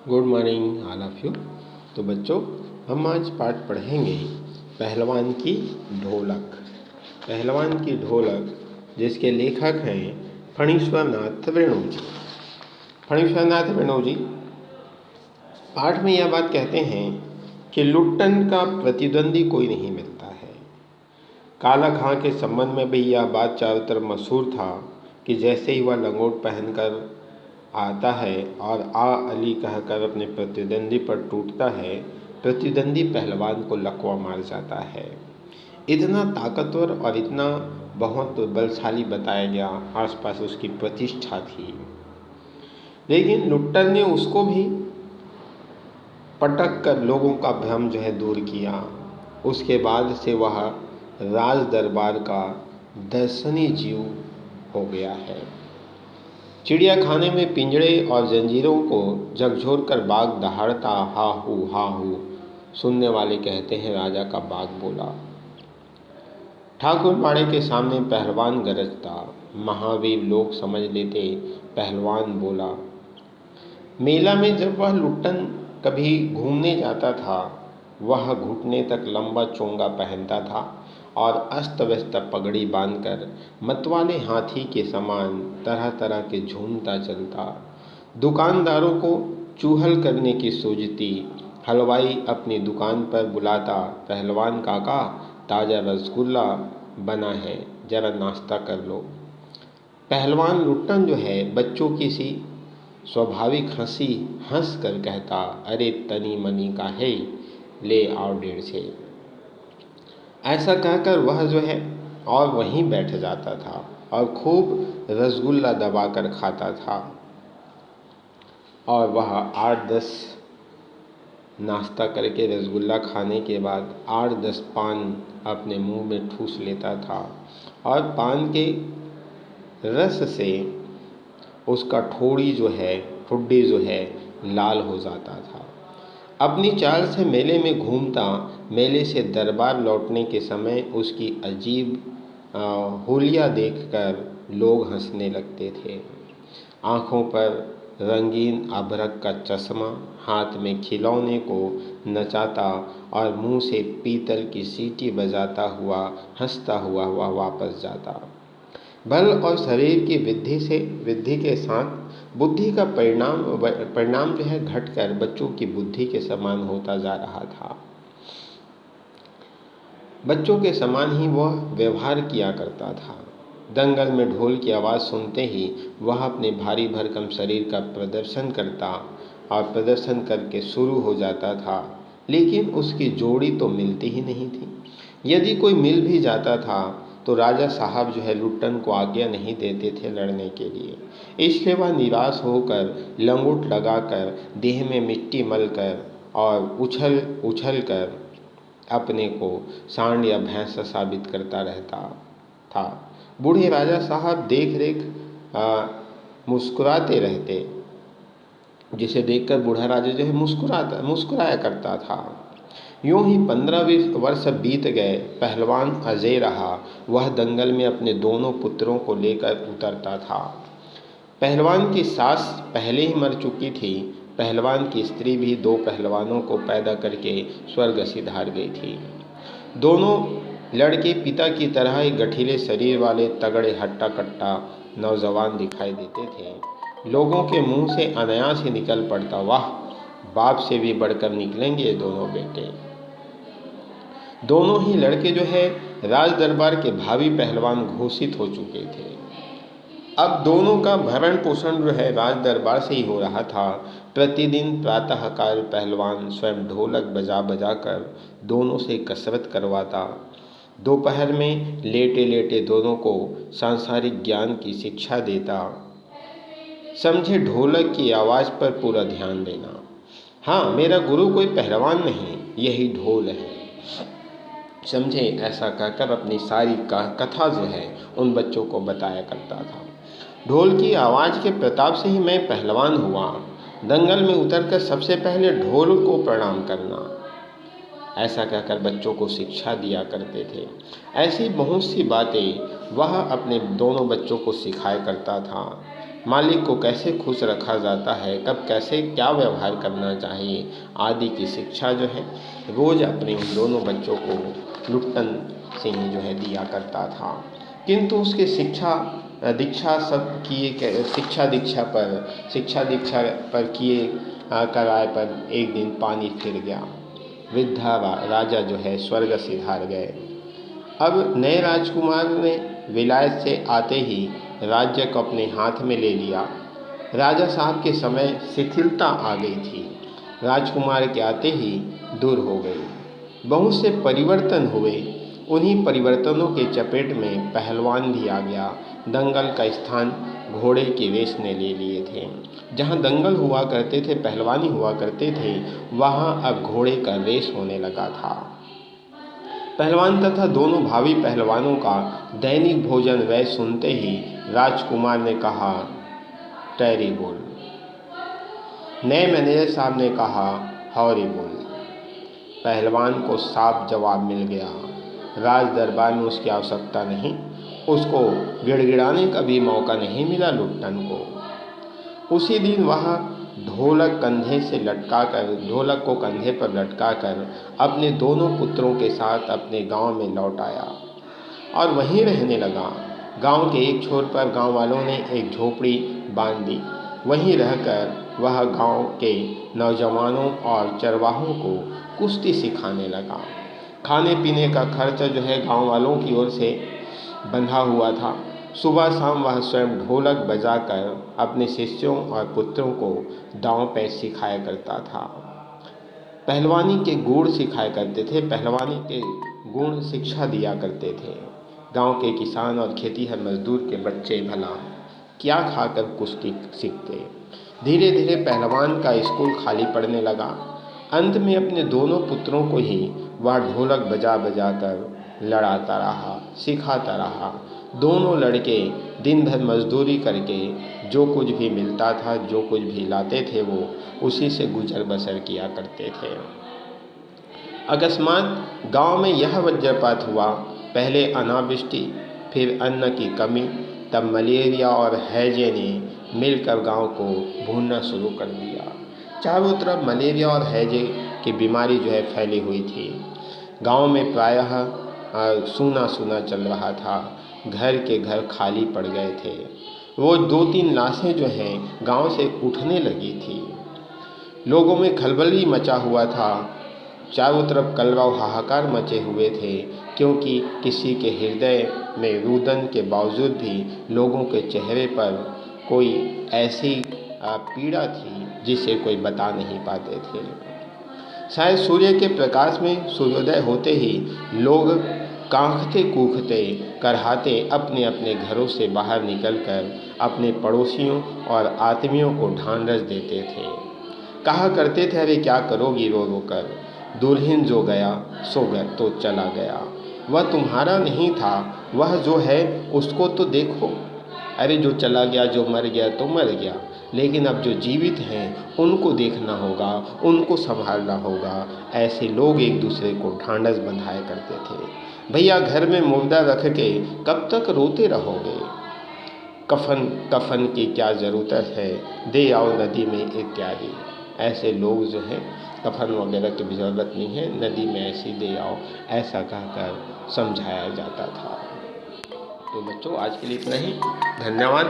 Good morning all of you. तो बच्चों, हम आज पाठ पढ़ेंगे पहलवान की ढोलक। पहलवान की ढोलक जिसके लेखक हैं फणीश्वरनाथ वेणु जी। फणीश्वरनाथ वेणु जी पाठ में यह बात कहते हैं कि लुट्टन का प्रतिद्वंदी कोई नहीं मिलता है। काला खां के संबंध में भी यह बात चारों तरफ मशहूर था कि जैसे ही वह लंगोट पहनकर आता है और आ अली कहकर अपने प्रतिद्वंदी पर टूटता है, प्रतिद्वंदी पहलवान को लकवा मार जाता है। इतना ताकतवर और इतना बहुत बलशाली बताया गया, आसपास उसकी प्रतिष्ठा थी। लेकिन लुट्टन ने उसको भी पटक कर लोगों का भ्रम दूर किया। उसके बाद से वह राज दरबार का दर्शनीय जीव हो गया है। चिड़िया खाने में पिंजड़े और जंजीरों को झकझोर कर बाघ दहाड़ता हा हू सुनने वाले कहते हैं राजा का बाघ बोला। ठाकुर पाड़े के सामने पहलवान गरजता, महावीर लोग समझ लेते पहलवान बोला। मेला में जब वह लुट्टन कभी घूमने जाता था, वह घुटने तक लंबा चोंगा पहनता था और अस्त व्यस्त पगड़ी बांधकर मतवाले हाथी के समान तरह तरह के झूमता चलता। दुकानदारों को चूहल करने की सूझती। हलवाई अपनी दुकान पर बुलाता, पहलवान काका ताज़ा रसगुल्ला बना है, जरा नाश्ता कर लो। पहलवान लुट्टन बच्चों की सी स्वाभाविक हंसी हंस कर कहता, अरे तनी मनी का है, ले आओ 1.5 से। ऐसा कहकर वह और वहीं बैठ जाता था और खूब रसगुल्ला दबाकर खाता था। और वह 8-10 नाश्ता करके रसगुल्ला खाने के बाद 8-10 पान अपने मुंह में ठूस लेता था और पान के रस से उसका ठोड़ी ठुड्डी लाल हो जाता था। अपनी चाल से मेले में घूमता, मेले से दरबार लौटने के समय उसकी अजीब हुलिया देखकर लोग हंसने लगते थे। आँखों पर रंगीन अभ्रक का चश्मा, हाथ में खिलौने को नचाता और मुंह से पीतल की सीटी बजाता हुआ हंसता हुआ वह वापस जाता। बल और शरीर की वृद्धि के साथ बुद्धि का परिणाम घटकर बच्चों की बुद्धि के समान होता जा रहा था। बच्चों के समान ही वह व्यवहार किया करता था। दंगल में ढोल की आवाज़ सुनते ही वह अपने भारी भरकम शरीर का प्रदर्शन करता और प्रदर्शन करके शुरू हो जाता था। लेकिन उसकी जोड़ी तो मिलती ही नहीं थी। यदि कोई मिल भी जाता था तो राजा साहब लुट्टन को आज्ञा नहीं देते थे लड़ने के लिए। इसलिए वह निराश होकर लंगोट लगाकर देह में मिट्टी मलकर और उछल कर अपने को सांड या भैंस साबित करता रहता था। बूढ़े राजा साहब मुस्कुराते रहते, जिसे देखकर बूढ़ा राजा मुस्कुराया करता था। यूं ही 15-20 वर्ष बीत गए। पहलवान अजय रहा। वह दंगल में अपने दोनों पुत्रों को लेकर उतरता था। पहलवान की सास पहले ही मर चुकी थी। पहलवान की स्त्री भी 2 पहलवानों को पैदा करके स्वर्ग सिधार गई थी। दोनों लड़के पिता की तरह ही गठीले शरीर वाले तगड़े हट्टा कट्टा नौजवान दिखाई देते थे। लोगों के मुंह से अनायास ही निकल पड़ता, वाह, बाप से भी बढ़कर निकलेंगे ये दोनों बेटे। दोनों ही लड़के राज दरबार के भावी पहलवान घोषित हो चुके थे। अब दोनों का भरण पोषण राज दरबार से ही हो रहा था। प्रतिदिन प्रातःकाल पहलवान स्वयं ढोलक बजा कर दोनों से कसरत करवाता। दोपहर में लेटे लेटे दोनों को सांसारिक ज्ञान की शिक्षा देता। समझे, ढोलक की आवाज़ पर पूरा ध्यान देना। हाँ, मेरा गुरु कोई पहलवान नहीं, यही ढोल है, समझे। ऐसा कहकर अपनी सारी कथा उन बच्चों को बताया करता था। ढोल की आवाज़ के प्रताप से ही मैं पहलवान हुआ। दंगल में उतरकर सबसे पहले ढोल को प्रणाम करना, ऐसा कहकर बच्चों को शिक्षा दिया करते थे। ऐसी बहुत सी बातें वह अपने दोनों बच्चों को सिखाया करता था। मालिक को कैसे खुश रखा जाता है, कब कैसे क्या व्यवहार करना चाहिए आदि की शिक्षा जो है रोज़ अपने उन दोनों बच्चों को लुट्टन सिंह जो है दिया करता था। किंतु उसके दीक्षा पर किए कराए पर एक दिन पानी फिर गया। वृद्धा राजा जो है स्वर्ग सिधार गए। अब नए राजकुमार ने विलायत से आते ही राज्य को अपने हाथ में ले लिया। राजा साहब के समय शिथिलता आ गई थी, राजकुमार के आते ही दूर हो गई। बहुत से परिवर्तन हुए, उन्हीं परिवर्तनों के चपेट में पहलवान भी आ गया। दंगल का स्थान घोड़े के रेस ने ले लिए थे। जहाँ दंगल हुआ करते थे, पहलवानी हुआ करते थे, वहाँ अब घोड़े का रेस होने लगा था। पहलवान तथा दोनों भावी पहलवानों का दैनिक भोजन व्यय सुनते ही राजकुमार ने कहा, टेरिबल। नए मैनेजर साहब ने कहा, हॉरिबल। पहलवान को साफ जवाब मिल गया। राज दरबार में उसकी आवश्यकता नहीं, उसको गिड़गिड़ाने का भी मौका नहीं मिला लुट्टन को। उसी दिन वह ढोलक को कंधे पर लटकाकर अपने दोनों पुत्रों के साथ अपने गांव में लौट आया और वहीं रहने लगा। गांव के एक छोर पर गांव वालों ने एक झोपड़ी बांध दी। वहीं रहकर वह गांव के नौजवानों और चरवाहों को कुश्ती सिखाने लगा। खाने पीने का खर्च जो है गांव वालों की ओर से बंधा हुआ था। सुबह शाम वह स्वयं ढोलक बजाकर अपने शिष्यों और पुत्रों को दांव पैच सिखाया करता था। पहलवानी के गुण सिखाया करते थे, पहलवानी के गुण शिक्षा दिया करते थे। गांव के किसान और खेतीहर मजदूर के बच्चे भला क्या खाकर कुश्ती सीखते। धीरे धीरे पहलवान का स्कूल खाली पड़ने लगा। अंत में अपने दोनों पुत्रों को ही वह ढोलक बजा बजा कर लड़ाता रहा, सिखाता रहा। दोनों लड़के दिन भर मजदूरी करके जो कुछ भी मिलता था, जो कुछ भी लाते थे, वो उसी से गुजर बसर किया करते थे। अकस्मात गांव में यह वज्रपात हुआ। पहले अनावृष्टि, फिर अन्न की कमी, तब मलेरिया और हैजे ने मिलकर गांव को भूनना शुरू कर दिया। चारों तरफ मलेरिया और हैजे की बीमारी जो है फैली हुई थी। गांव में प्रायः सूना सूना चल रहा था। घर के घर खाली पड़ गए थे। रोज 2-3 लाशें जो हैं गांव से उठने लगी थी। लोगों में खलबली मचा हुआ था। चारों तरफ कलरव हाहाकार मचे हुए थे, क्योंकि किसी के हृदय में रुदन के बावजूद भी लोगों के चेहरे पर कोई ऐसी पीड़ा थी जिसे कोई बता नहीं पाते थे। शायद सूर्य के प्रकाश में सूर्योदय होते ही लोग कांखते कूखते करहाते अपने अपने घरों से बाहर निकलकर अपने पड़ोसियों और आत्मियों को ढांढस देते थे। कहा करते थे, अरे क्या करोगी रो रो कर, दुल्हन जो गया सो गया तो चला गया, वह तुम्हारा नहीं था, वह जो है उसको तो देखो। अरे जो चला गया, जो मर गया तो मर गया, लेकिन अब जो जीवित हैं उनको देखना होगा, उनको संभालना होगा। ऐसे लोग एक दूसरे को ढांढस बंधाया करते थे। भैया घर में मुर्दा रख के कब तक रोते रहोगे, कफन की क्या ज़रूरत है, दे आओ नदी में इत्यादि। ऐसे लोग जो हैं कफन वगैरह की भी ज़रूरत नहीं है, नदी में ऐसी दे आओ, ऐसा कहकर समझाया जाता था। तो बच्चों आज के लिए इतना ही। धन्यवाद।